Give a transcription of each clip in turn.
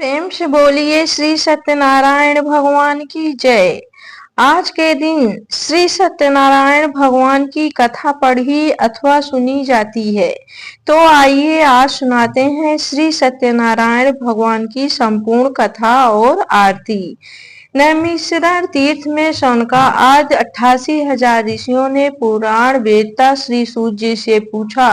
प्रेम से बोलिए श्री सत्यनारायण भगवान की जय। आज के दिन श्री सत्यनारायण भगवान की कथा पढ़ी अथवा सुनी जाती है, तो आइए आज सुनाते हैं श्री सत्यनारायण भगवान की संपूर्ण कथा और आरती। नैमिषारण्य तीर्थ में शौनका आदि 88,000 ऋषियों ने पुराण वेदता श्री सूत जी से पूछा,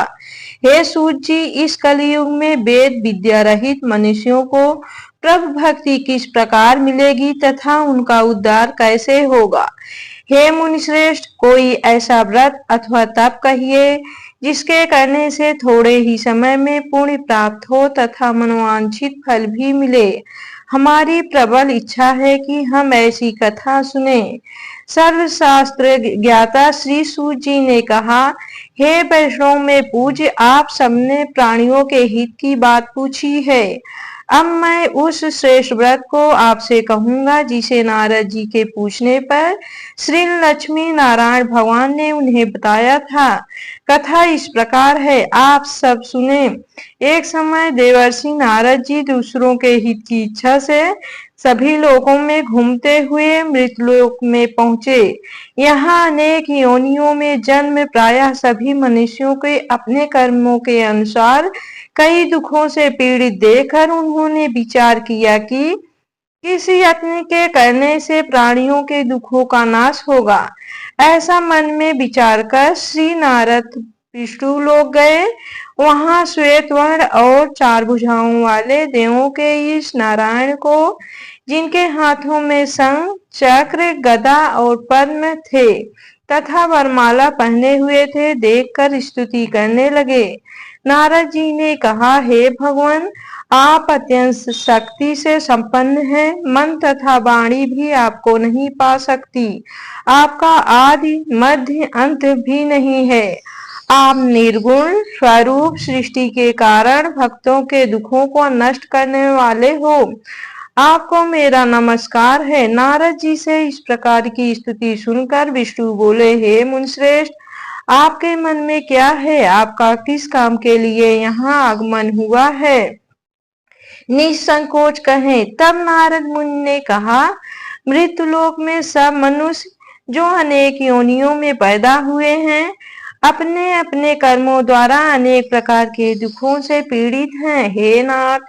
हे सूत जी, इस कलयुग में वेद विद्या रहित मनुष्यों को प्रभु भक्ति किस प्रकार मिलेगी तथा उनका उद्धार कैसे होगा। हे मुनिश्रेष्ठ, कोई ऐसा व्रत अथवा तप कहिए जिसके करने से थोड़े ही समय में पुण्य प्राप्त हो तथा मनोवांछित फल भी मिले। हमारी प्रबल इच्छा है कि हम ऐसी कथा सुने। सर्वशास्त्र ज्ञाता श्री सूत जी ने कहा, हे वैष्णव में पूज्य, आप सबने प्राणियों के हित की बात पूछी है। अब मैं उस श्रेष्ठ व्रत को आपसे कहूंगा जिसे नारद जी के पूछने पर श्री लक्ष्मी नारायण भगवान ने उन्हें बताया था। कथा इस प्रकार है, आप सब सुने। एक समय देवर्षि नारद जी दूसरों के हित की इच्छा से सभी लोकों में घूमते हुए मृतलोक में पहुंचे। यहाँ अनेक योनियों में जन्म प्रायः सभी मनुष्यों के अपने कर्मों के अनुसार कई दुखों से पीड़ित देखकर उन्होंने विचार किया कि किसी यत्न के करने से प्राणियों के दुखों का नाश होगा। ऐसा मन में विचार कर श्री नारद विष्णु लोक गए। वहां श्वेत वर्ण और 4 भुजाओं वाले देवों के इस नारायण को, जिनके हाथों में शंख, चक्र, गदा और पद्म थे तथा वरमाला पहने हुए थे, देखकर स्तुति करने लगे। नारद जी ने कहा, हे भगवान, आप अत्यंत शक्ति से संपन्न हैं। मन तथा वाणी भी आपको नहीं पा सकती। आपका आदि मध्य अंत भी नहीं है। आप निर्गुण स्वरूप, सृष्टि के कारण भक्तों के दुखों को नष्ट करने वाले हो। आपको मेरा नमस्कार है। नारद जी से इस प्रकार की स्तुति सुनकर विष्णु बोले, हे मुनिश्रेष्ठ, आपके मन में क्या है? आपका किस काम के लिए यहाँ आगमन हुआ है? निसंकोच कहें। तब नारद मुनि ने कहा, मृत्युलोक में सब मनुष्य जो अनेक योनियों में पैदा हुए हैं, अपने अपने कर्मों द्वारा अनेक प्रकार के दुखों से पीड़ित हैं। हे नाथ,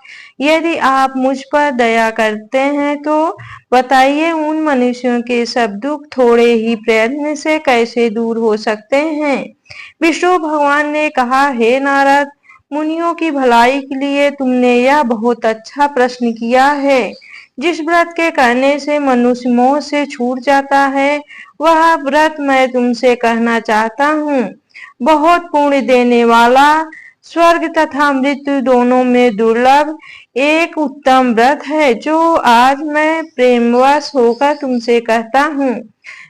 यदि आप मुझ पर दया करते हैं तो बताइए, उन मनुष्यों के सब दुख थोड़े ही प्रयत्न से कैसे दूर हो सकते हैं। विष्णु भगवान ने कहा, हे नारद, मुनियों की भलाई के लिए तुमने यह बहुत अच्छा प्रश्न किया है। जिस व्रत के करने से मनुष्य मोह से छूट जाता है, वह व्रत मैं तुमसे कहना चाहता हूँ। बहुत पुण्य देने वाला, स्वर्ग तथा मृत्यु दोनों में दुर्लभ एक उत्तम व्रत है, जो आज मैं प्रेमवश होकर तुमसे कहता हूँ।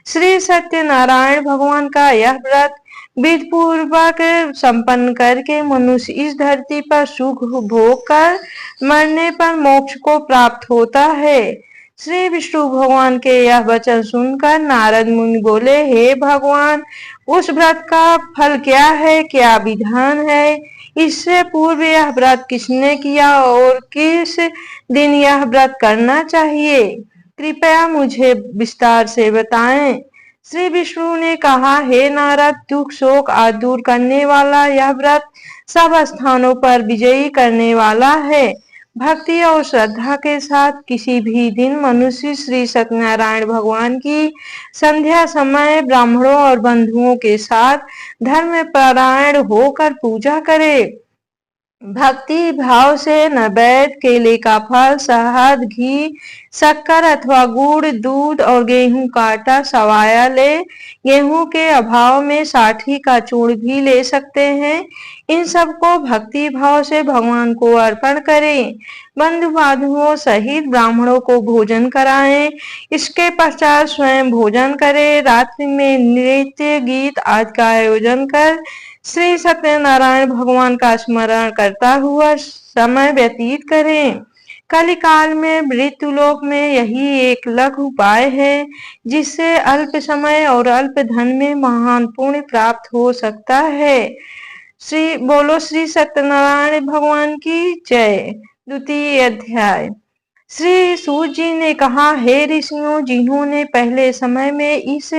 श्री सत्यनारायण भगवान का यह व्रत विधि पूर्वक संपन्न करके मनुष्य इस धरती पर सुख भोग कर मरने पर मोक्ष को प्राप्त होता है। श्री विष्णु भगवान के यह वचन सुनकर नारद मुनि बोले, हे भगवान, उस व्रत का फल क्या है, क्या विधान है? इससे पूर्व यह व्रत किसने किया और किस दिन यह व्रत करना चाहिए? कृपया मुझे विस्तार से बताएं। श्री विष्णु ने कहा, हे नारद, दुख शोक आदि दूर करने वाला यह व्रत सब स्थानों पर विजयी करने वाला है। भक्ति और श्रद्धा के साथ किसी भी दिन मनुष्य श्री सत्यनारायण भगवान की संध्या समय ब्राह्मणों और बंधुओं के साथ धर्म परायण होकर पूजा करे। भक्ति भाव से नैवेद्य, केले का फल, शहद, घी, शक्कर अथवा गुड़, दूध और गेहूं का आटा सवाया ले। गेहूं के अभाव में साठी का चूर्ण भी ले सकते हैं। इन सबको भक्ति भाव से भगवान को अर्पण करें। बंधु बांधवों सहित ब्राह्मणों को भोजन कराएं। इसके पश्चात स्वयं भोजन करें। रात्रि में नृत्य गीत आदि का आयोजन कर श्री सत्यनारायण भगवान का स्मरण करता हुआ समय व्यतीत करें। कलिकाल में मृत्युलोक में यही एक लघु उपाय है, जिससे अल्प समय और अल्प धन में महान पुण्य प्राप्त हो सकता है। बोलो श्री सत्यनारायण भगवान की जय। द्वितीय अध्याय। श्री सूत जी ने कहा, हे ऋषियों, जिन्होंने पहले समय में इस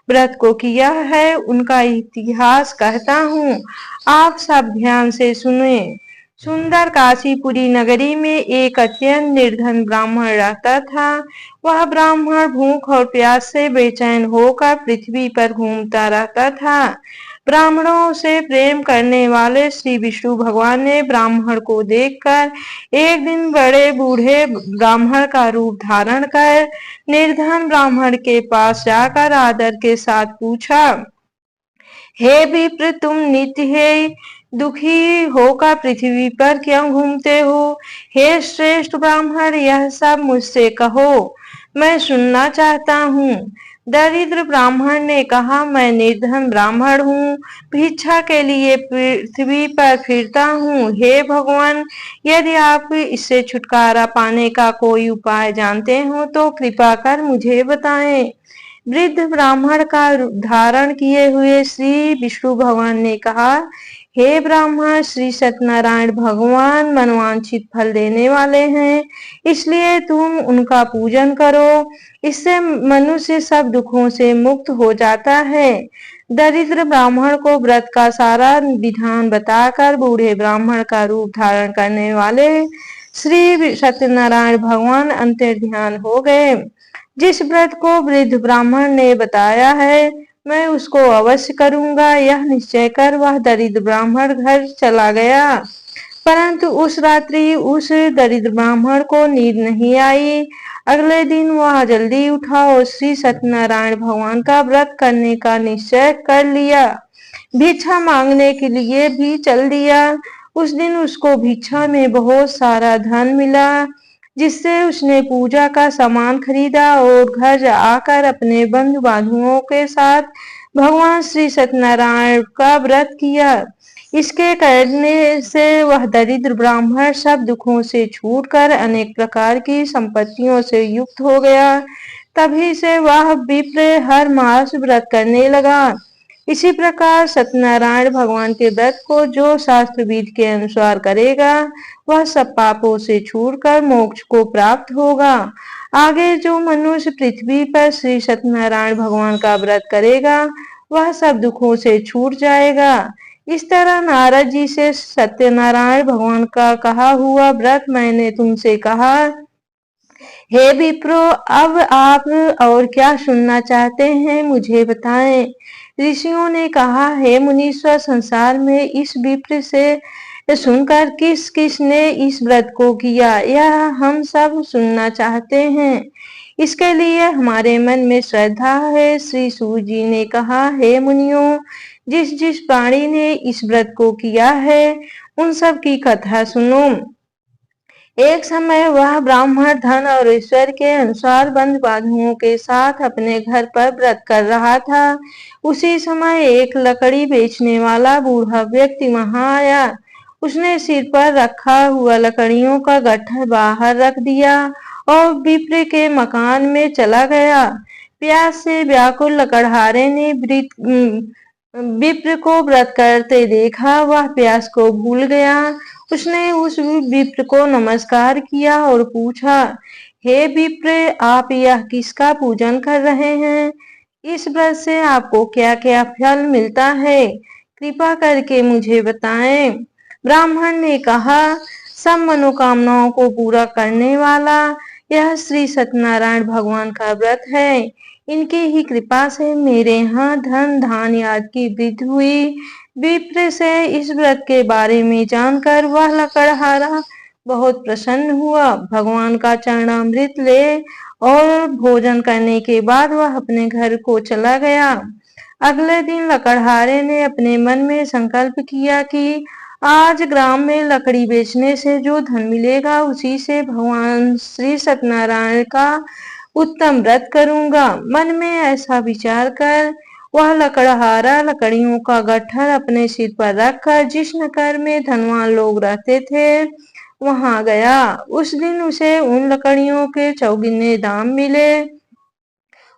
व्रत को किया है उनका इतिहास कहता हूँ, आप सब ध्यान से सुने। सुंदर काशीपुरी नगरी में एक अत्यंत निर्धन ब्राह्मण रहता था। वह ब्राह्मण भूख और प्यास से बेचैन होकर पृथ्वी पर घूमता रहता था। ब्राह्मणों से प्रेम करने वाले श्री विष्णु भगवान ने ब्राह्मण को देखकर एक दिन बड़े बूढ़े ब्राह्मण का रूप धारण कर निर्धन ब्राह्मण के पास जाकर आदर के साथ पूछा, हे विप्र, तुम नित्य हे दुखी होकर पृथ्वी पर क्यों घूमते हो? हे श्रेष्ठ ब्राह्मण, यह सब मुझसे कहो, मैं सुनना चाहता हूँ। दरिद्र ब्राह्मण ने कहा, मैं निर्धन ब्राह्मण हूँ, भिक्षा के लिए पृथ्वी पर फिरता हूँ। हे भगवान, यदि आप इससे छुटकारा पाने का कोई उपाय जानते हो तो कृपा कर मुझे बताएं। वृद्ध ब्राह्मण का रूप धारण किए हुए श्री विष्णु भगवान ने कहा, हे ब्राह्मण, श्री सत्यनारायण भगवान मनवांछित फल देने वाले हैं, इसलिए तुम उनका पूजन करो। इससे मनुष्य सब दुखों से मुक्त हो जाता है। दरिद्र ब्राह्मण को व्रत का सारा विधान बताकर बूढ़े ब्राह्मण का रूप धारण करने वाले श्री सत्यनारायण भगवान अंतर्ध्यान हो गए। जिस व्रत को वृद्ध ब्राह्मण ने बताया है, मैं उसको अवश्य करूंगा, यह निश्चय कर वह दरिद्र ब्राह्मण घर चला गया। परंतु उस रात्रि उस दरिद्र ब्राह्मण को नींद नहीं आई। अगले दिन वह जल्दी उठा और श्री सत्यनारायण भगवान का व्रत करने का निश्चय कर लिया। भिक्षा मांगने के लिए भी चल दिया। उस दिन उसको भिक्षा में बहुत सारा धन मिला, जिससे उसने पूजा का सामान खरीदा और घर आकर अपने बंधु बांधवों के साथ भगवान श्री सत्यनारायण का व्रत किया। इसके करने से वह दरिद्र ब्राह्मण सब दुखों से छूटकर अनेक प्रकार की संपत्तियों से युक्त हो गया। तभी से वह विप्र हर मास व्रत करने लगा। इसी प्रकार सत्यनारायण भगवान के व्रत को जो शास्त्र विधि के अनुसार करेगा, वह सब पापों से छूटकर मोक्ष को प्राप्त होगा। आगे जो मनुष्य पृथ्वी पर श्री सत्यनारायण भगवान का व्रत करेगा, वह सब दुखों से छूट जाएगा। इस तरह नारद जी से सत्यनारायण भगवान का कहा हुआ व्रत मैंने तुमसे कहा। हे विप्रो, अब आप और क्या सुनना चाहते हैं, मुझे बताएं। ऋषियों ने कहा, हे मुनीश्वर, संसार में इस विप्र से सुनकर किस किस ने इस व्रत को किया, यह हम सब सुनना चाहते हैं। इसके लिए हमारे मन में श्रद्धा है। श्री सूत जी ने कहा, हे मुनियों, जिस जिस प्राणी ने इस व्रत को किया है उन सब की कथा सुनो। एक समय वह ब्राह्मण धन और ईश्वर के अनुसार बंधु बांधवों के साथ अपने घर पर व्रत कर रहा था। उसी समय एक लकड़ी बेचने वाला बूढ़ा व्यक्ति वहां आया। उसने सिर पर रखा हुआ लकड़ियों का गट्ठर बाहर रख दिया और विप्र के मकान में चला गया। प्यास से व्याकुल लकड़हारे ने विप्र को व्रत करते देखा। वह प्यास को भूल गया। उसने उस विप्र को नमस्कार किया और पूछा, हे विप्र, आप यह किसका पूजन कर रहे हैं? इस व्रत से आपको क्या क्या फल मिलता है, कृपा करके मुझे बताएं। ब्राह्मण ने कहा, सब मनोकामनाओं को पूरा करने वाला यह श्री सत्यनारायण भगवान का व्रत है। इनकी ही कृपा से मेरे यहाँ धन धान्य आदि की वृद्धि हुई। विप्र से इस व्रत के बारे में जानकर वह लकड़हारा बहुत प्रसन्न हुआ। भगवान का चरणामृत ले और भोजन करने के बाद वह अपने घर को चला गया। अगले दिन लकड़हारे ने अपने मन में संकल्प किया कि आज ग्राम में लकड़ी बेचने से जो धन मिलेगा उसी से भगवान श्री सत्यनारायण का उत्तम व्रत करूंगा। मन में ऐसा विचार कर वह लकड़हारा लकड़ियों का गट्ठर अपने सिर पर रखकर जिस नगर में धनवान लोग रहते थे वहां गया। उस दिन उसे उन लकड़ियों के चौगुने दाम मिले।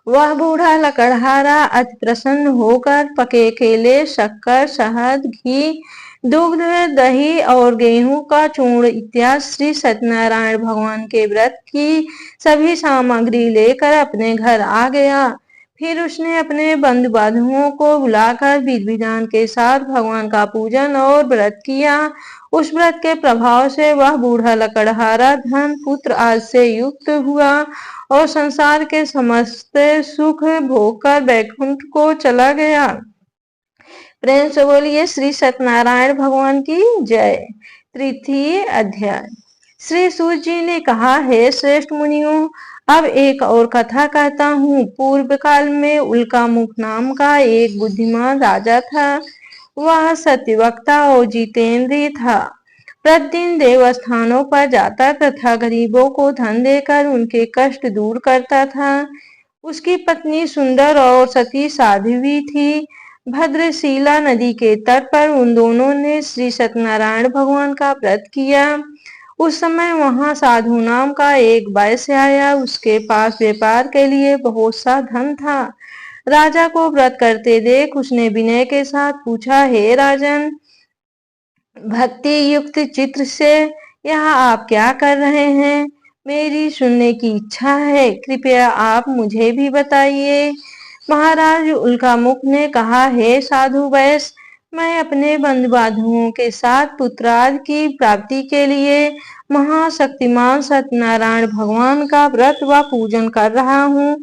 वह बूढ़ा लकड़हारा अति प्रसन्न होकर पके केले, शक्कर, शहद, घी, दुग्ध, दही और गेहूं का चूर्ण इत्यादि श्री सत्यनारायण भगवान के व्रत की सभी सामग्री लेकर अपने घर आ गया। फिर उसने अपने बंधु बांधवों को बुलाकर विधि विधान के साथ भगवान का पूजन और व्रत किया। उस व्रत के प्रभाव से वह बूढ़ा लकड़हारा धन पुत्र आदि से युक्त हुआ और संसार के समस्त सुख भोगकर बैकुंठ को चला गया। प्रेम से बोलिए श्री सत्यनारायण भगवान की जय। तृतीय अध्याय। श्री सूत जी ने कहा, है श्रेष्ठ मुनियों, अब एक और कथा कहता हूँ। पूर्व काल में उल्कामुख नाम का एक बुद्धिमान राजा था। वह सत्यवक्ता और जितेंद्रिय था। प्रतिदिन देवस्थानों पर जाता तथा गरीबों को धन देकर उनके कष्ट दूर करता था। उसकी पत्नी सुंदर और सती साध्वी थी। भद्रशिला नदी के तट पर उन दोनों ने श्री सत्यनारायण भगवान का व्रत किया। उस समय वहां साधु नाम का एक वैश्य आया। उसके पास व्यापार के लिए बहुत सा धन था। राजा को व्रत करते देख उसने विनय के साथ पूछा, हे राजन, भक्ति युक्त चित्र से यहाँ आप क्या कर रहे हैं? मेरी सुनने की इच्छा है, कृपया आप मुझे भी बताइए। महाराज उल्कामुख ने कहा, हे साधु वैश्य, मैं अपने बंधु बांधवों के साथ पुत्रादि की प्राप्ति के लिए महाशक्तिमान सत्यनारायण भगवान का व्रत व पूजन कर रहा हूँ।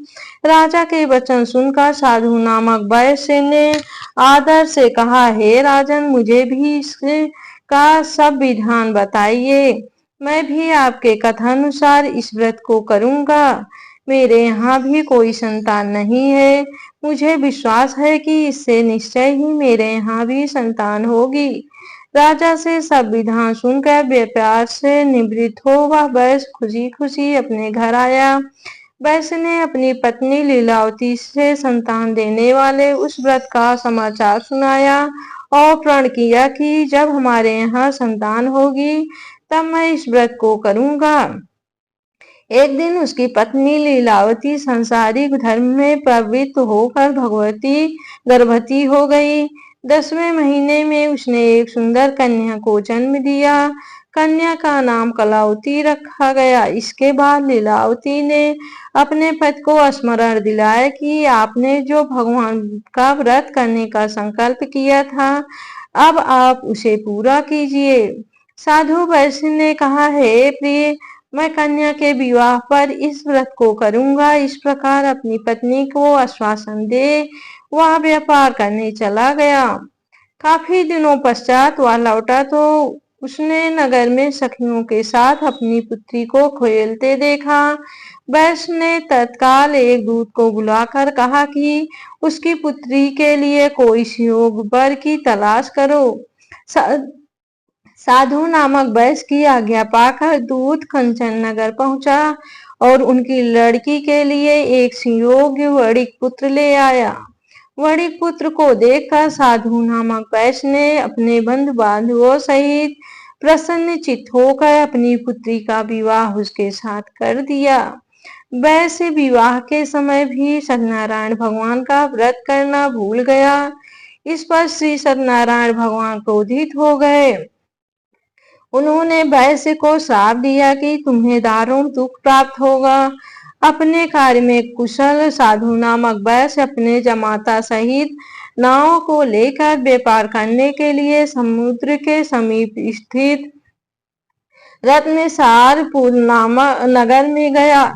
राजा के वचन सुनकर साधु नामक वैश्य ने आदर से कहा, हे राजन, मुझे भी इसका सब विधान बताइए। मैं भी आपके कथानुसार इस व्रत को करूंगा। मेरे यहाँ भी कोई संतान नहीं है। मुझे विश्वास है कि इससे निश्चय ही मेरे यहाँ भी संतान होगी। राजा से सब विधान सुनकर व्यापार से निवृत्त हो वह वैश्य खुशी खुशी अपने घर आया। वैश्य ने अपनी पत्नी लीलावती से संतान देने वाले उस व्रत का समाचार सुनाया और प्रण किया कि जब हमारे यहाँ संतान होगी तब मैं इस व्रत को करूंगा। एक दिन उसकी पत्नी लीलावती संसारिक धर्म में प्रवृत्त होकर गर्भवती हो गई। 10वें महीने में उसने एक सुंदर कन्या को जन्म दिया। कन्या का नाम कलावती रखा गया। इसके बाद लीलावती ने अपने पति को स्मरण दिलाया कि आपने जो भगवान का व्रत करने का संकल्प किया था, अब आप उसे पूरा कीजिए। साधु वैश्य ने कहा, हे प्रिय, मैं कन्या के विवाह पर इस व्रत को करूंगा। इस प्रकार अपनी पत्नी को आश्वासन दे वह व्यापार करने चला गया। काफी दिनों पश्चात वह लौटा तो उसने नगर में सखियों के साथ अपनी पुत्री को खेलते देखा। वैश्य ने तत्काल एक दूत को बुलाकर कहा कि उसकी पुत्री के लिए कोई सुयोग वर की तलाश करो। साधु नामक वैश्य की आज्ञा पाकर दूत कंचन नगर पहुंचा और उनकी लड़की के लिए एक सुयोग्य वणिक पुत्र ले आया। वणिक पुत्र को देखकर साधु नामक वैश्य ने अपने बंधु बांधवों सहित प्रसन्न चित्त होकर अपनी पुत्री का विवाह उसके साथ कर दिया। वैश्य विवाह के समय भी सत्यनारायण भगवान का व्रत करना भूल गया। इस पर श्री सत्यनारायण भगवान क्रोधित हो गए। उन्होंने वैश्य को श्राप दिया कि तुम्हें दारुण दुख प्राप्त होगा। अपने कार्य में कुशल साधु नामक वैश्य अपने जमाता सहित नाव को लेकर व्यापार करने के लिए समुद्र के समीप स्थित रत्नसारपुर नामक नगर में गया।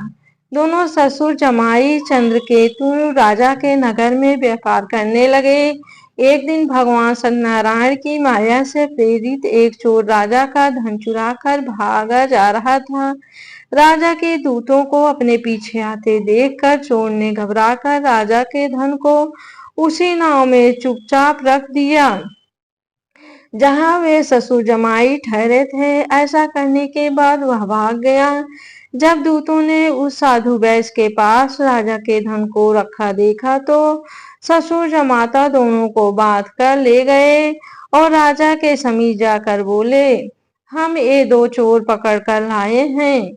दोनों ससुर जमाई चंद्रकेतु राजा के नगर में व्यापार करने लगे। एक दिन भगवान सत्यनारायण की माया से प्रेरित एक चोर राजा का धन चुराकर भागा जा रहा था। राजा के दूतों को अपने पीछे आते देखकर चोर ने घबराकर राजा के धन को उसी नाव में चुपचाप रख दिया जहां वे ससुर जमाई ठहरे थे। ऐसा करने के बाद वह भाग गया। जब दूतों ने उस साधु वैश्य के पास राजा के धन को रखा देखा तो ससुर जमाता दोनों को बांध कर ले गए और राजा के समीप जाकर बोले, हम ये दो चोर पकड़ कर लाए हैं,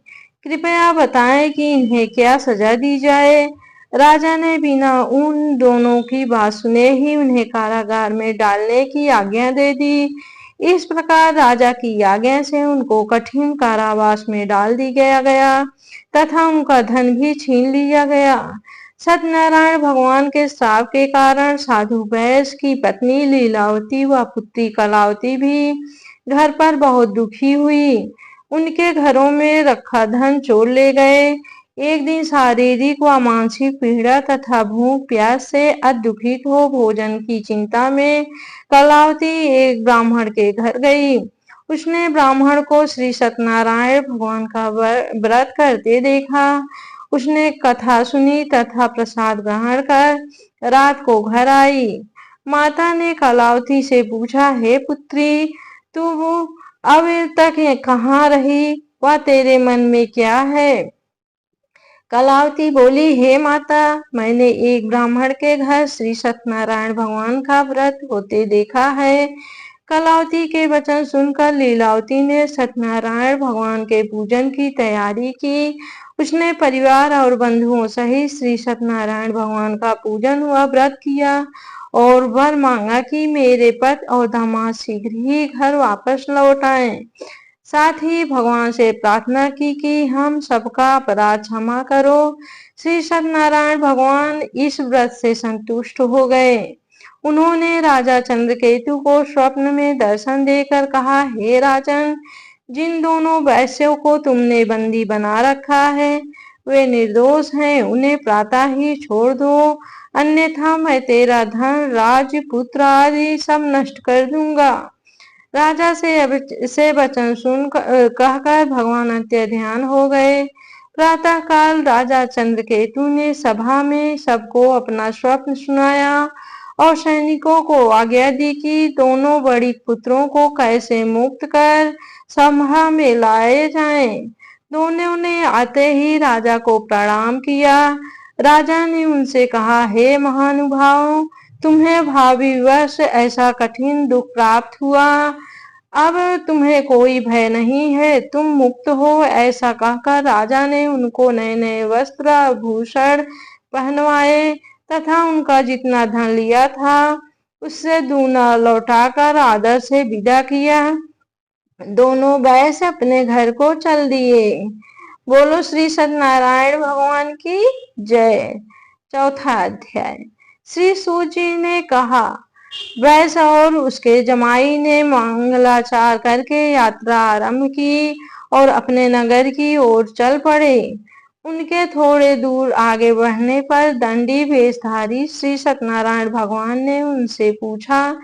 कृपया बताएं कि इन्हें क्या सजा दी जाए। राजा ने बिना उन दोनों की बात सुने ही उन्हें कारागार में डालने की आज्ञा दे दी। इस प्रकार राजा की आज्ञा से उनको कठिन कारावास में डाल दिया गया तथा उनका धन भी छीन लिया गया। सत्यनारायण भगवान के श्राप के कारण साधु बैस की पत्नी लीलावती व पुत्री कलावती भी घर पर बहुत दुखी हुई। उनके घरों में रखा धन चोर ले गए। एक दिन शारीरिक व मानसिक पीड़ा तथा भूख प्यास से दुखित हो भोजन की चिंता में कलावती एक ब्राह्मण के घर गई। उसने ब्राह्मण को श्री सत्यनारायण भगवान का व्रत करते देखा। उसने कथा सुनी तथा प्रसाद ग्रहण कर रात को घर आई। माता ने कलावती से पूछा, हे पुत्री, तू अब तक कहाँ रही व तेरे मन में क्या है? कलावती बोली, हे माता, मैंने एक ब्राह्मण के घर श्री सत्यनारायण भगवान का व्रत होते देखा है। कलावती के वचन सुनकर लीलावती ने सत्यनारायण भगवान के पूजन की तैयारी की। उसने परिवार और बंधुओं सहित श्री सत्यनारायण भगवान का पूजन व व्रत किया और वर मांगा कि मेरे पति और दामाद शीघ्र ही घर वापस लौट आए। साथ ही भगवान से प्रार्थना की कि हम सबका अपराध क्षमा करो। श्री सत्यनारायण भगवान इस व्रत से संतुष्ट हो गए। उन्होंने राजा चंद्रकेतु को स्वप्न में दर्शन देकर कहा, हे राजन, जिन दोनों वैश्यों को तुमने बंदी बना रखा है वे निर्दोष हैं, उन्हें प्रातः ही छोड़ दो, अन्यथा मैं तेरा धन, राज्य, पुत्र आदि सब नष्ट कर दूंगा। राजा से वचन सुन कहकर भगवान अत्य ध्यान हो गए। प्रातः काल राजा चंद्रकेतु ने सभा में सबको अपना स्वप्न सुनाया और सैनिकों को आज्ञा दी कि दोनों बड़ी पुत्रों को कैसे मुक्त कर सभा में लाए जाएं। दोनों ने आते ही राजा को प्रणाम किया। राजा ने उनसे कहा, हे महानुभाव, तुम्हें भाविवश ऐसा कठिन दुख प्राप्त हुआ, अब तुम्हें कोई भय नहीं है, तुम मुक्त हो। ऐसा कहकर राजा ने उनको नए नए वस्त्र आभूषण पहनवाए तथा उनका जितना धन लिया था उससे दूना लौटाकर आदर से विदा किया। दोनों वैश्य अपने घर को चल दिए। बोलो श्री सत्यनारायण भगवान की जय। चौथा अध्याय। श्री सूत जी ने कहा, वैश्य और उसके जमाई ने मंगलाचार करके यात्रा आरंभ की और अपने नगर की ओर चल पड़े। उनके थोड़े दूर आगे बढ़ने पर दंडी वेशधारी श्री सत्यनारायण भगवान ने उनसे पूछा,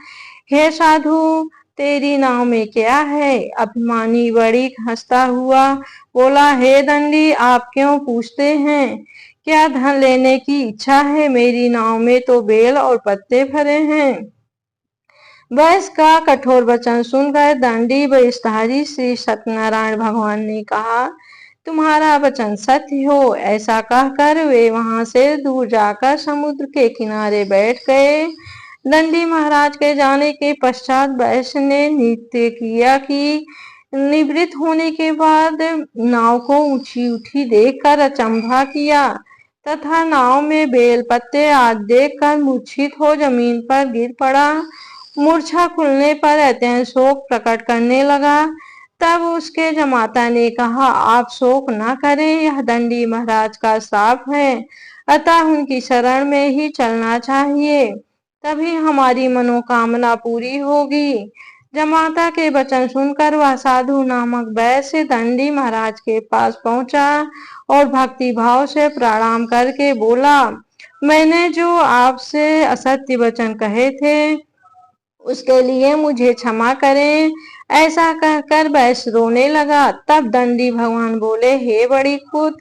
हे साधु, तेरी नाव में क्या है? अभिमानी बड़ी हंसता हुआ बोला, हे दंडी, आप क्यों पूछते हैं? क्या धन लेने की इच्छा है? मेरी नाव में तो बेल और पत्ते भरे हैं। वैश्य का कठोर वचन सुनकर दंडी वेशधारी श्री सत्यनारायण भगवान ने कहा, तुम्हारा वचन सत्य हो। ऐसा कहकर वे वहां से दूर जाकर समुद्र के किनारे बैठ गए। दंडी महाराज के जाने के पश्चात वैश्य ने नृत्य किया कि निवृत्त होने के बाद नाव को ऊंची उठी देखकर अचंभा किया तथा नाव में बेल पत्ते आदि देखकर मूर्छित हो जमीन पर गिर पड़ा। मूर्छा खुलने पर अत्यंत शोक प्रकट करने लगा। तब उसके जमाता ने कहा, आप शोक न करें, यह दंडी महाराज का श्राप है, अतः उनकी शरण में ही चलना चाहिए, तभी हमारी मनोकामना पूरी होगी। जमाता के वचन सुनकर वह साधु नामक वैश्य दंडी महाराज के पास पहुंचा और भक्ति भाव से प्रणाम करके बोला, मैंने जो आपसे असत्य वचन कहे थे उसके लिए मुझे क्षमा करें। ऐसा कहकर वैश्य रोने लगा। तब दंडी भगवान बोले, हे बड़ी खुद,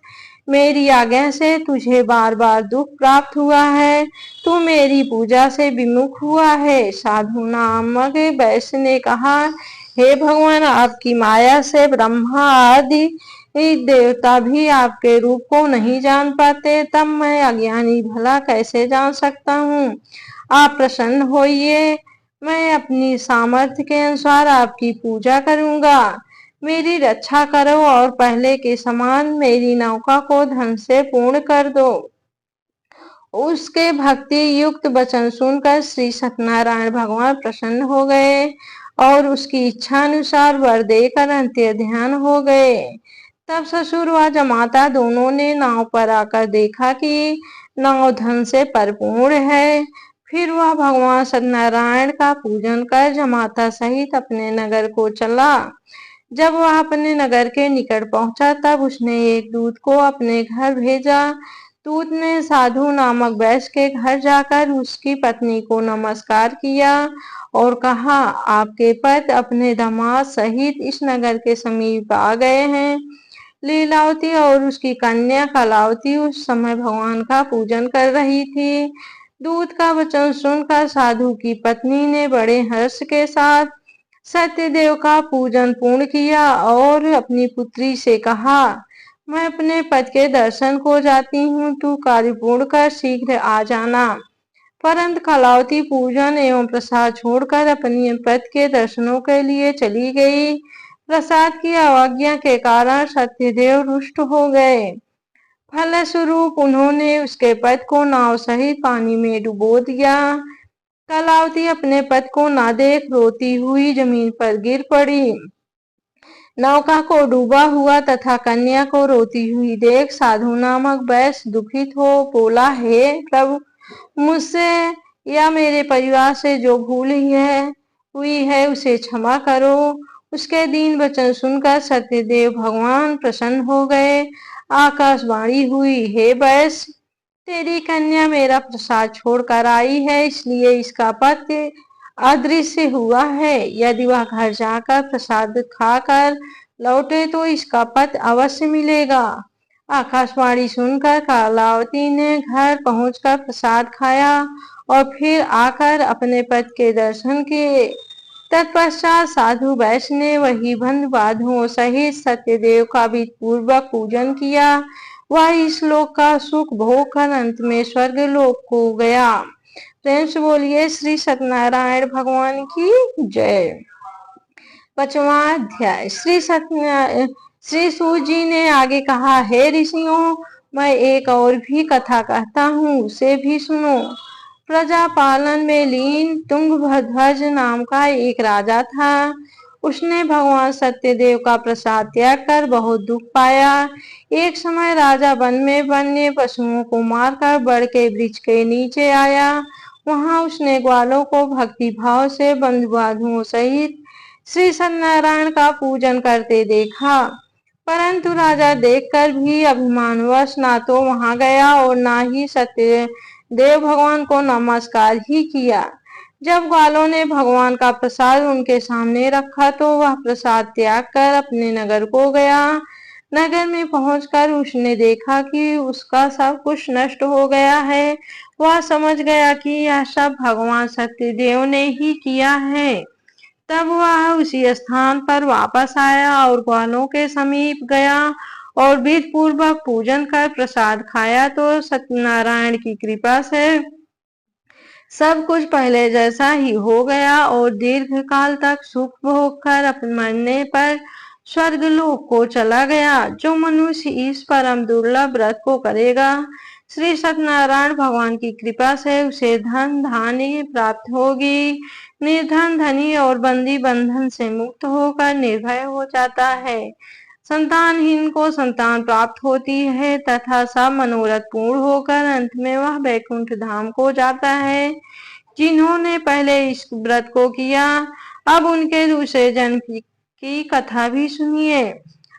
मेरी आज्ञा से तुझे बार बार दुख प्राप्त हुआ है, तू मेरी पूजा से विमुख हुआ है। साधु नामक वैश्य ने कहा, हे भगवान, आपकी माया से ब्रह्मा आदि देवता भी आपके रूप को नहीं जान पाते, तब मैं अज्ञानी भला कैसे जान सकता हूँ। आप प्रसन्न होइए, मैं अपनी सामर्थ्य के अनुसार आपकी पूजा करूंगा। मेरी रक्षा करो और पहले के समान मेरी नौका को धन से पूर्ण कर दो। उसके भक्ति युक्त वचन सुनकर श्री सत्यनारायण भगवान प्रसन्न हो गए और उसकी इच्छा अनुसार वर देकर अंत्य ध्यान हो गए। तब ससुर व जमाता दोनों ने नाव पर आकर देखा कि नाव धन से परिपूर्ण है। फिर वह भगवान सत्यनारायण का पूजन कर जमाता सहित अपने नगर को चला। जब वह अपने नगर के निकट पहुंचा तब उसने एक दूत को अपने घर भेजा। दूत ने साधु नामक वैश्य के घर जाकर उसकी पत्नी को नमस्कार किया और कहा, आपके पति अपने दामाद सहित इस नगर के समीप आ गए हैं। लीलावती और उसकी कन्या कलावती उस समय भगवान का पूजन कर रही थी। दूत का वचन सुनकर साधु की पत्नी ने बड़े हर्ष के साथ सत्यदेव का पूजन पूर्ण किया और अपनी पुत्री से कहा, मैं अपने पति के दर्शन को जाती हूँ, तू कार्य पूर्ण कर शीघ्र आ जाना। परंतु कलावती पूजन एवं प्रसाद छोड़कर अपनी पति के दर्शनों के लिए चली गई। प्रसाद की अवज्ञा के कारण सत्यदेव रुष्ट हो गए। फलस्वरूप उन्होंने उसके पति को नाव सहित पानी में डुबो दिया। कलावती अपने पति को ना देख रोती हुई जमीन पर गिर पड़ी। नौका को डूबा हुआ तथा कन्या को रोती हुई देख साधु नामक वैश्य दुखित हो बोला, हे प्रभु, मुझसे या मेरे परिवार से जो भूल हुई है उसे क्षमा करो। उसके दीन वचन सुनकर सत्यदेव भगवान प्रसन्न हो गए। आकाशवाणी हुई, हे वैश्य, तेरी कन्या मेरा प्रसाद छोड़कर आई है, इसलिए इसका पति अदृश्य हुआ है। यदि वह घर जाकर प्रसाद खाकर लौटे तो इसका पति अवश्य मिलेगा। आकाशवाणी सुनकर कलावती ने घर पहुंचकर प्रसाद खाया और फिर आकर अपने पति के दर्शन किए। तत्पश्चात साधु वैश्य ने वही बंधु बांधुओं सहित सत्यदेव का विधि पूर्वक पूजन किया। वह इस लोक का सुख भोग कर अंत में स्वर्ग लोक को गया। प्रेम से बोलिए श्री सत्यनारायण भगवान की जय। 5वां अध्याय। श्री सूत जी ने आगे कहा, हे ऋषियों, मैं एक और भी कथा कहता हूँ, उसे भी सुनो। प्रजा पालन में लीन तुंगभध्वज नाम का एक राजा था। उसने भगवान सत्यदेव का प्रसाद त्याग कर बहुत दुख पाया। एक समय राजा वन में वन्य पशुओं को मारकर बड़ के वृक्ष के नीचे आया। वहां उसने ग्वालों को भक्ति भाव से बंधु बांधुओं सहित श्री सत्यनारायण का पूजन करते देखा। परंतु राजा देखकर भी अभिमानवश ना तो वहां गया और ना ही सत्यदेव भगवान को नमस्कार ही किया। जब ग्वालों ने भगवान का प्रसाद उनके सामने रखा तो वह प्रसाद त्याग कर अपने नगर को गया। नगर में पहुंचकर उसने देखा कि उसका सब कुछ नष्ट हो गया है। वह समझ गया कि यह सब भगवान सत्यदेव ने ही किया है। तब वह उसी स्थान पर वापस आया और ग्वालों के समीप गया और विधि पूर्वक पूजन कर प्रसाद खाया तो सत्यनारायण की कृपा से सब कुछ पहले जैसा ही हो गया और दीर्घ काल तक सुख भोग कर अपने मरने पर स्वर्ग लोक को चला गया। जो मनुष्य इस परम दुर्लभ व्रत को करेगा, श्री सत्यनारायण भगवान की कृपा से उसे धन धान्य प्राप्त होगी। निर्धन धनी और बंदी बंधन से मुक्त होकर निर्भय हो जाता है। संतानहीन को संतान प्राप्त होती है तथा सब मनोरथ पूर्ण होकर अंत में वह वैकुंठ धाम को जाता है। जिन्होंने पहले इस व्रत को किया, अब उनके दूसरे जन्म की कथा भी सुनिए।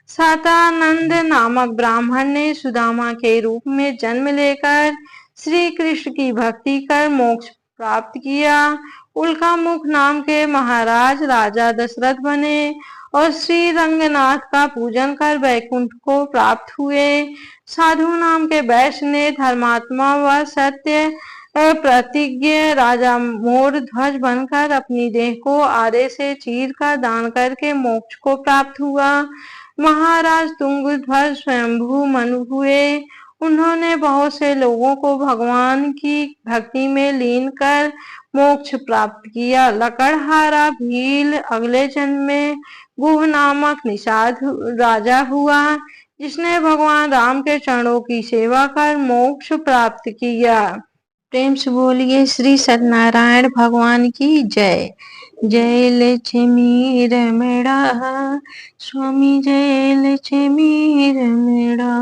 सातानंद नामक ब्राह्मण ने सुदामा के रूप में जन्म लेकर श्री कृष्ण की भक्ति कर मोक्ष प्राप्त किया। उल्कामुख नाम के महाराज राजा दशरथ बने और श्री रंगनाथ का पूजन कर वैकुंठ को प्राप्त हुए। साधु नाम के वैश्य ने धर्मात्मा व सत्य प्रतिज्ञ राजा मोर ध्वज बनकर अपनी देह को आरे से चीर कर दान करके मोक्ष को प्राप्त हुआ। महाराज तुंगध्वज स्वयंभू मनु हुए। उन्होंने बहुत से लोगों को भगवान की भक्ति में लीन कर मोक्ष प्राप्त किया। लकड़हारा भील अगले जन्म में गुह नामक निषाद राजा हुआ, जिसने भगवान राम के चरणों की सेवा कर मोक्ष प्राप्त किया। प्रेम से बोलिए श्री सत्यनारायण भगवान की जय। जय लक्ष्मी रमणा स्वामी जय लक्ष्मी रमणा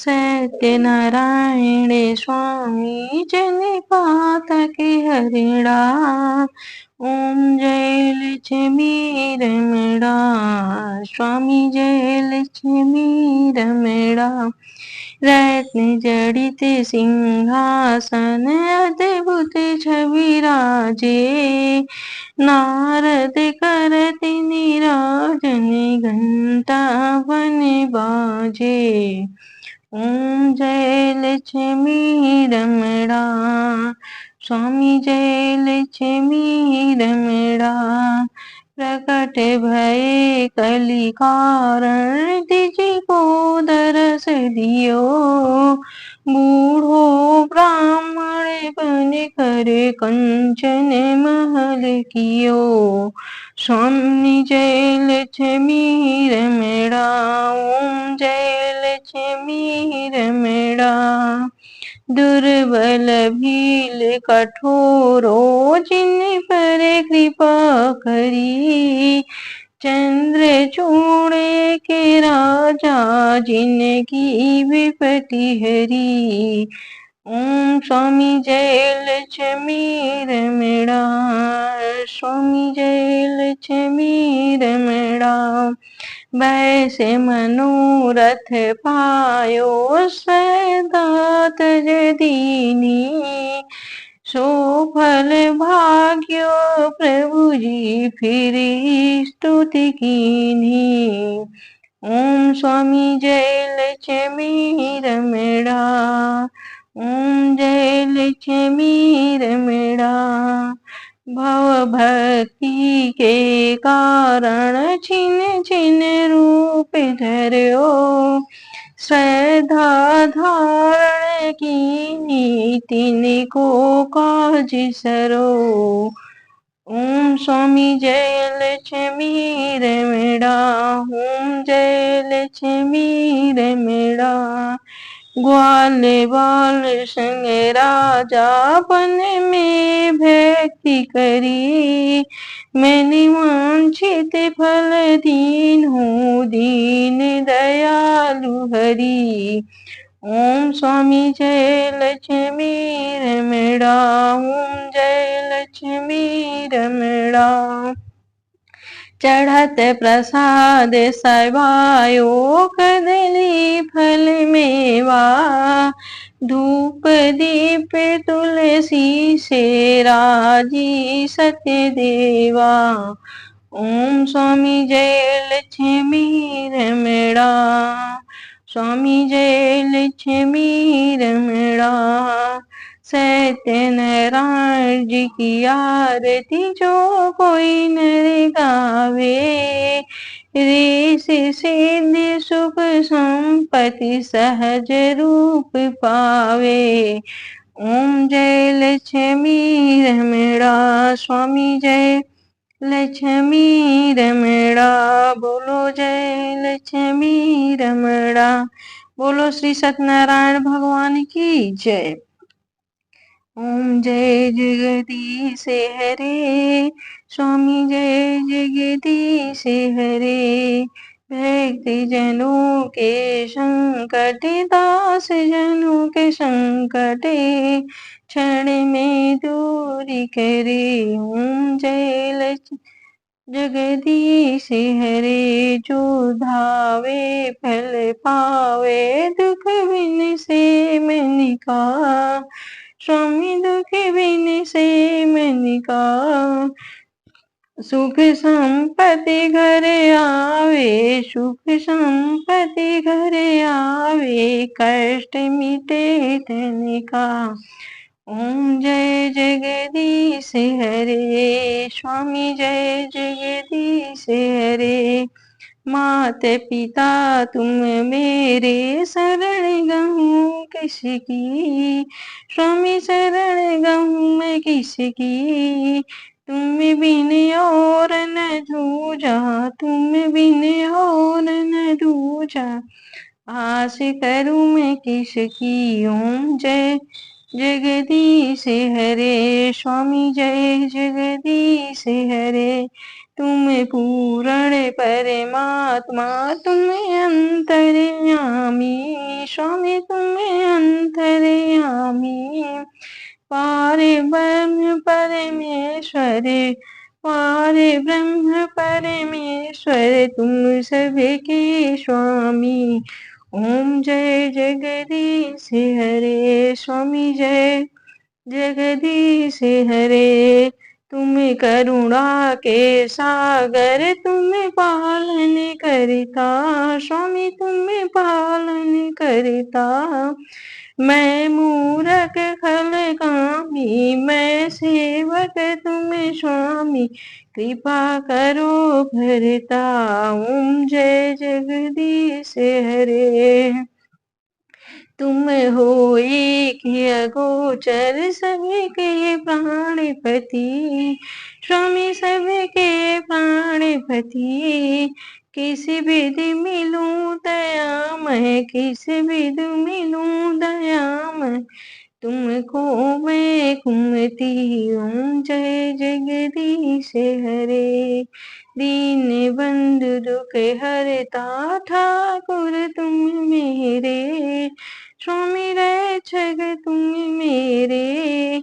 सत्यनारायण स्वामी जन पातक हरिणा ओम जय लक्ष्मी रमणा स्वामी जय लक्ष्मी रमणा रत्न जड़ित सिंहासन अद्भुत छवि राजे नारद करति निराजन घंटा बन बाजे ओम जय लक्ष्मी रमणा स्वामी जय लक्ष्मी रमणा प्रकट भये कलि कारण तिजि को दरस दियो बूढ़ो ब्राह्मण बन कर कंचन महल कियो स्वामी जय लक्ष्मी रमणा ओम जय लक्ष्मी रमणा दुर्बल भील कठोरो जिन पर कृपा करी चंद्रचूड़ के राजा जिनकी विपत्ति हरी ओम स्वामी जय लक्ष्मी रमणा स्वामी जय लक्ष्मी रमणा वैसे मनोरथ पायो सदा तज दीनी सो फल भाग्यो प्रभु जी फिर स्तुति कीनी ओम स्वामी जय लक्ष्मी रमणा ओम जय लक्ष्मी रमणा भव भक्ति के कारण छिन छिन रूप धर्यो श्रद्धा धारण की तिनको काज सरो ओम स्वामी जय लक्ष्मी रमणा ओम जय लक्ष्मी रमणा ग्वाल बाल संग राजा बन में भक्ति करी मैंने वांछित फल दीन हूँ दीन दयालु हरि ओम स्वामी जय लक्ष्मी रमणा ओम जय लक्ष्मी रमणा चढ़त प्रसाद सवायो कदली फल मेवा धूप दीप तुलसी से राजी सत्य देवा ओम स्वामी जय लक्ष्मी रमणा स्वामी जय लक्ष्मी रमणा सत्यनारायण जी की आरती जो कोई नर गावे ऋषि सिद्धि सुख संपत्ति सहज रूप पावे ओम जय लक्ष्मी रमणा स्वामी जय लक्ष्मी रमणा बोलो जय लक्ष्मी रमणा बोलो श्री सत्यनारायण भगवान की जय ओम जय जगदीश हरे स्वामी जय जगदीश हरे भक्ति जनों के संकट दास जनों के संकट क्षण में दूरी करे ओम जय लक्ष्मी जगदीश हरे जो धावे फल पावे दुख बिन से मन का स्वामी दुख बिन से मन का सुख संपत्ति घर आवे सुख संपत्ति घर आवे कष्ट मिटे तन का ओम जय जगदीश हरे स्वामी जय जगदीश हरे मात पिता तुम मेरे शरण गहूँ किसकी स्वामी शरण गहूँ मैं किसकी तुम बिन और न दूजा तुम बिन और न दूजा आस करूँ मैं किसकी ओम जय जगदीश हरे स्वामी जय जगदीश हरे। तुम पूर्ण परमात्मा तुम अंतर्यामी स्वामी तुम अंतर्यामी। पारे ब्रह्म परमेश्वर पारे ब्रह्म परमेश्वर तुम सबके स्वामी। ओम जय जगदीश हरे स्वामी जय जगदीश हरे। तुम करुणा के सागर तुम पालन करता स्वामी तुम पालन करता। मैं मूरख खलगामी मैं सेवक तुम स्वामी कृपा करो भरता। ओम जय जगदीश हरे। तुम हो एक अगोचर सबके प्राणपति स्वामी सबके प्राणपति। किस विधि मिलूं दया मैं किस विधि मिलूं दया मैं तुमको मैं कुमति। ओम जय जगदीश हरे। दीन बंधु दुख हरता ठाकुर तुम मेरे स्वामी रक्षक तुम मेरे।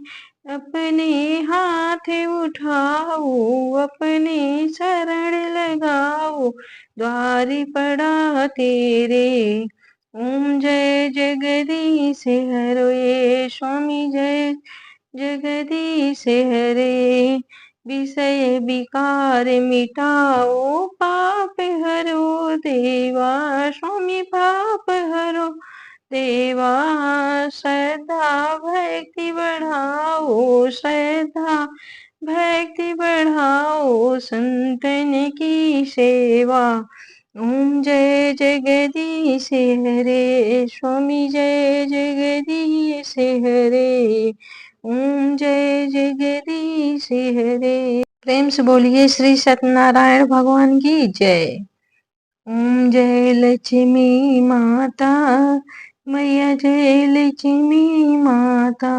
अपने हाथ उठाओ अपने शरण लगाओ द्वार पड़ा तेरे। ओम जय जगदीश हरे स्वामी जय जगदीश हरे। विषय विकार मिटाओ पाप हरो देवा स्वामी पाप हरो देवा। श्रद्धा भक्ति बढ़ाओ श्रद्धा भक्ति बढ़ाओ संतन की सेवा। ओम जय जगदीश हरे स्वामी जय जगदीश हरे। ओम जय जगदीश हरे। प्रेम से बोलिए श्री सत्यनारायण भगवान की जय। ओम जय लक्ष्मी माता मैया जय लक्ष्मी माता।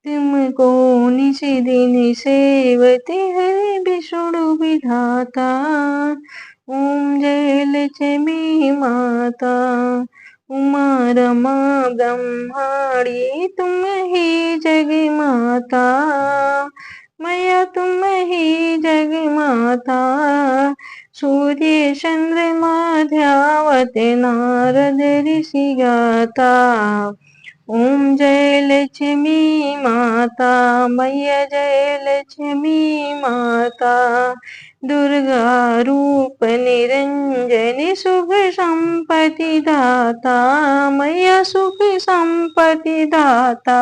तुमको निश दिन सेवते है विष्णु विधाता। ओम जय लक्ष्मी माता उमा रमा ब्रह्माणी तुम ही जग माता। मैया तुम ही जग माता। सूर्य चंद्रमा ध्यावत नारद ऋषि गाता। ओम जय लक्ष्मी माता मैया जय लक्ष्मी माता। दुर्गा रूप निरंजन सुख संपत्ति दाता मैया सुख संपत्ति दाता।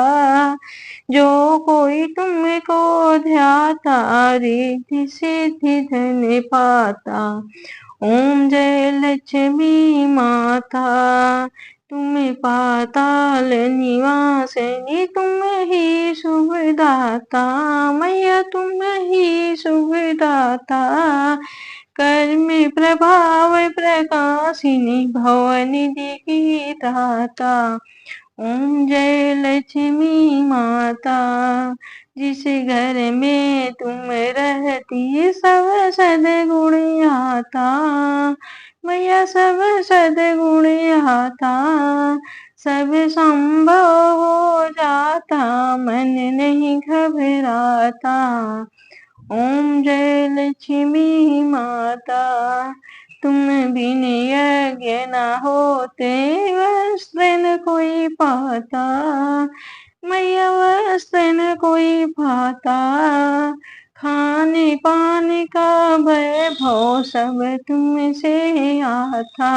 जो कोई तुमको ध्याता रिद्धि सिद्धि धन पाता। ओम जय लक्ष्मी माता तुम पाताल निवासिनी तुम ही सुखदाता मैया तुम ही सुखदाता। कर्म प्रभाव प्रकाशिनी भवनिधि की दाता। ओम जय लक्ष्मी माता जिस घर में तुम रहती सब सदगुण आता मैया सब सदगुण आता। सब संभव हो जाता मन नहीं घबराता। ओम जय लक्ष्मी माता तुम बिन यज्ञ न होते वस्त्र न कोई पाता मैया वस्त्र न कोई पाता। खाने पाने का वैभव सब तुमसे आता।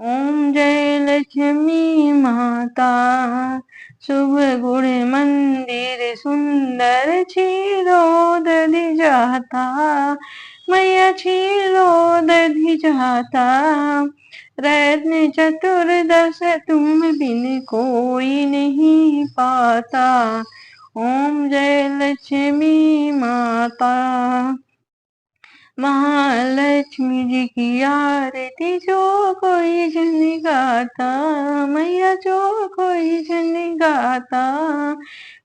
ओम जय लक्ष्मी माता शुभ गुण मंदिर सुंदर क्षीरोदधि जाता मैया क्षीरोदधि जाता। रत्न चतुर्दश तुम बिन कोई नहीं पाता। ओम जय लक्ष्मी माता महालक्ष्मी जी की आरती जो कोई जन गाता, मैया जो कोई जन गाता,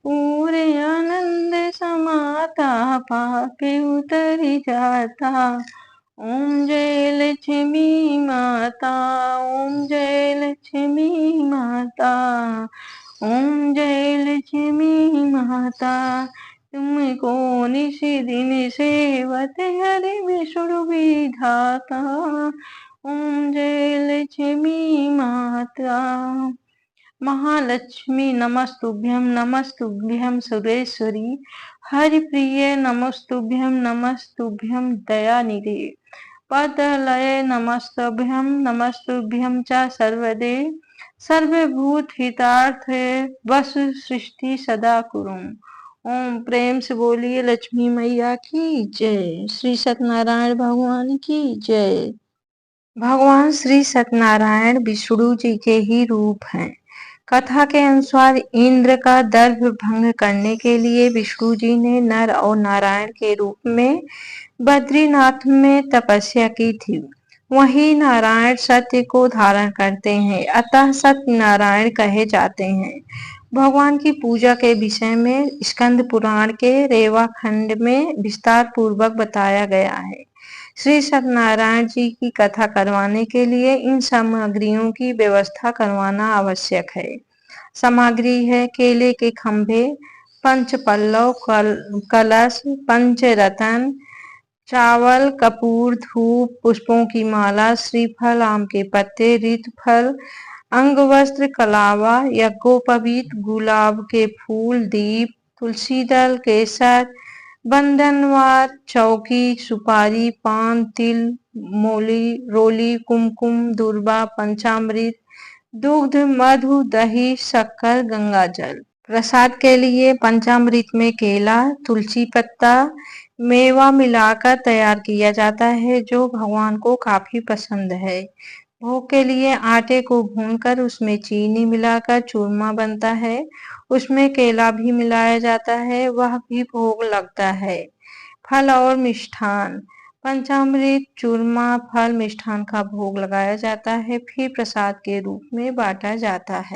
पूरे आनंद समाता, पाके उतर जाता। ओम जय लक्ष्मी माता, ओम जय लक्ष्मी माता, ओम जय लक्ष्मी माता। तुमको निश दिन सेवत हरि विष्णु विधाता, ओम जय लक्ष्मी माता। महालक्ष्मी नमस्तुभ्यं नमस्तुभ्यं सुरेश्वरी, हरिप्रिये नमस्तुभ्यं नमस्तुभ्यं दयानिधे, पदलये नमस्तुभ्यं नमस्तुभ्यं च सर्वदे, सर्वभूत हितार्थे वसु सृष्टि सदा कुरुम। ओम प्रेम से बोलिए लक्ष्मी मैया की जय, श्री सत्यनारायण भगवान की जय। भगवान श्री सत्यनारायण विष्णु जी के ही रूप हैं। कथा के अनुसार इंद्र का दर्भ भंग करने के लिए विष्णु जी ने नर और नारायण के रूप में बद्रीनाथ में तपस्या की थी। वही नारायण सत्य को धारण करते हैं, अतः सत्यनारायण कहे जाते हैं। भगवान की पूजा के विषय में स्कंद पुराण के रेवा खंड में विस्तार पूर्वक बताया गया है। श्री सत्यनारायण जी की कथा करवाने के लिए इन सामग्रियों की व्यवस्था करवाना आवश्यक है। सामग्री है केले के खंभे, पंच पल्लव, कलश, पंचरत्न, चावल, कपूर, धूप, पुष्पों की माला, श्रीफल, आम के पत्ते, ऋतफल, अंगवस्त्र, कलावा, यज्ञोपवीत, गुलाब के फूल, दीप, तुलसी दल, केसर, बंधनवार, चौकी, सुपारी, पान, तिल, मोली, रोली, कुमकुम, दूर्बा, पंचामृत, दुग्ध, मधु, दही, शक्कर, गंगा जल। प्रसाद के लिए पंचामृत में केला, तुलसी पत्ता, मेवा मिलाकर तैयार किया जाता है, जो भगवान को काफी पसंद है। भोग के लिए आटे को भूनकर उसमें चीनी मिलाकर चूरमा बनता है, उसमें केला भी मिलाया जाता है, वह भी भोग लगता है। फल और मिष्ठान, पंचामृत, चूरमा, फल, मिष्ठान का भोग लगाया जाता है, फिर प्रसाद के रूप में बांटा जाता है।